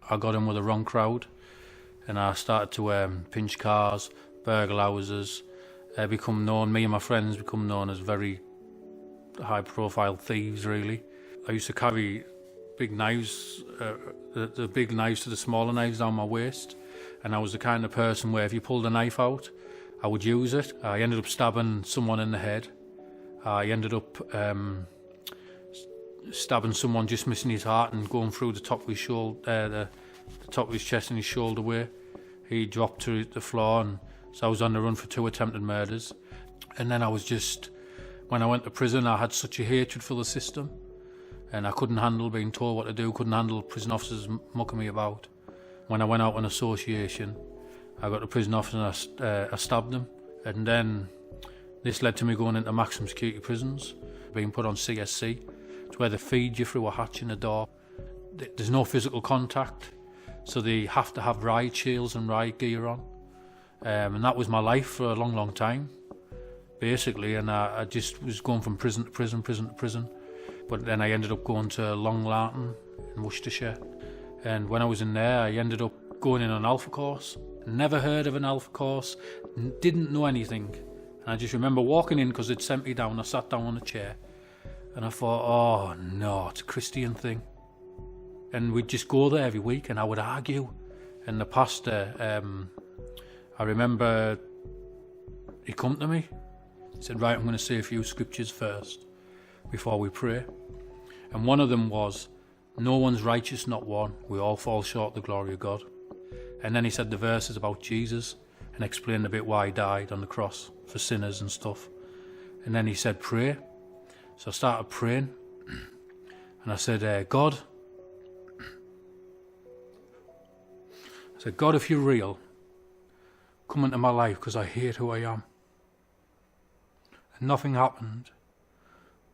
I got in with the wrong crowd, and I started to pinch cars, burgle houses, me and my friends become known as very high-profile thieves, really. I used to carry big knives, the big knives to the smaller knives down my waist, and I was the kind of person where if you pulled a knife out, I would use it. I ended up stabbing someone in the head. I ended up stabbing someone, just missing his heart and going through the top of his shoulder, the top of his chest and his shoulder where he dropped to the floor, and so I was on the run for 2 attempted murders. And then when I went to prison, I had such a hatred for the system, and I couldn't handle being told what to do, couldn't handle prison officers mucking me about. When I went out on association, I got to prison officer and I stabbed them, and then this led to me going into maximum security prisons, being put on CSC. It's where they feed you through a hatch in the door. There's no physical contact, so they have to have riot shields and riot gear on. And that was my life for a long, long time, basically, and I just was going from prison to prison, prison to prison. But then I ended up going to Long Lartin in Worcestershire, and when I was in there, I ended up going in an ALFA course. Never heard of an ALFA course, didn't know anything. And I just remember walking in because it sent me down. I sat down on a chair and I thought, oh no, it's a Christian thing. And we'd just go there every week and I would argue. And the pastor, I remember he come to me, he said, right, I'm going to say a few scriptures first before we pray. And one of them was, no one's righteous, not one. We all fall short of the glory of God. And then he said the verses about Jesus and explained a bit why he died on the cross for sinners and stuff. And then he said, pray. So I started praying, and I said, God, if you're real, come into my life because I hate who I am. And nothing happened.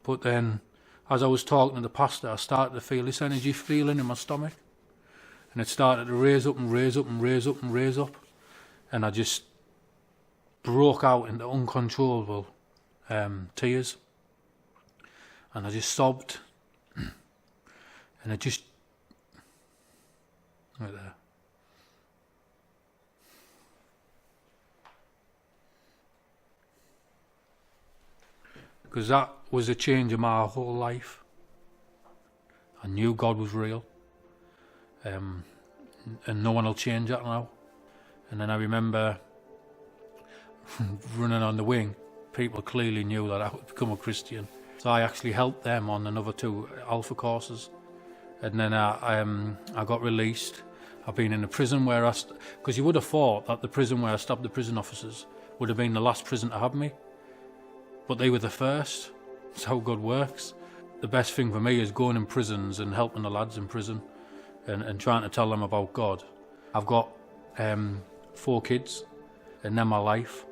But then, as I was talking to the pastor, I started to feel this energy feeling in my stomach. And it started to raise up and raise up and raise up and raise up. And I just broke out into uncontrollable tears. And I just sobbed. And it just... right there. Because that was a change in my whole life. I knew God was real. And no one will change that now. And then I remember running on the wing. People clearly knew that I would become a Christian. So I actually helped them on another 2 ALFA courses. And then I got released. I've been in a prison where because you would have thought that the prison where I stabbed the prison officers would have been the last prison to have me. But they were the first. That's how God works. The best thing for me is going in prisons and helping the lads in prison. And trying to tell them about God. I've got 4 kids, and they're my life.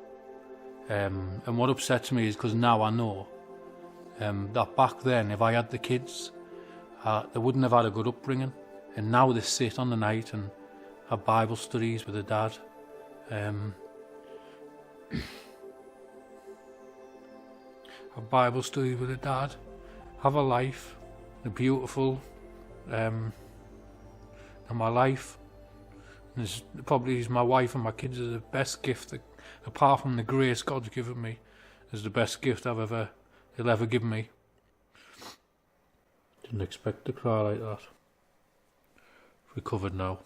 And what upsets me is because now I know that back then, if I had the kids, they wouldn't have had a good upbringing. And now they sit on the night and have Bible studies with their dad. Have Bible studies with their dad. Have a life. They're beautiful. And my life, probably my wife and my kids are the best gift that, apart from the grace God's given me, is the best gift He'll ever give me. Didn't expect to cry like that. Recovered now.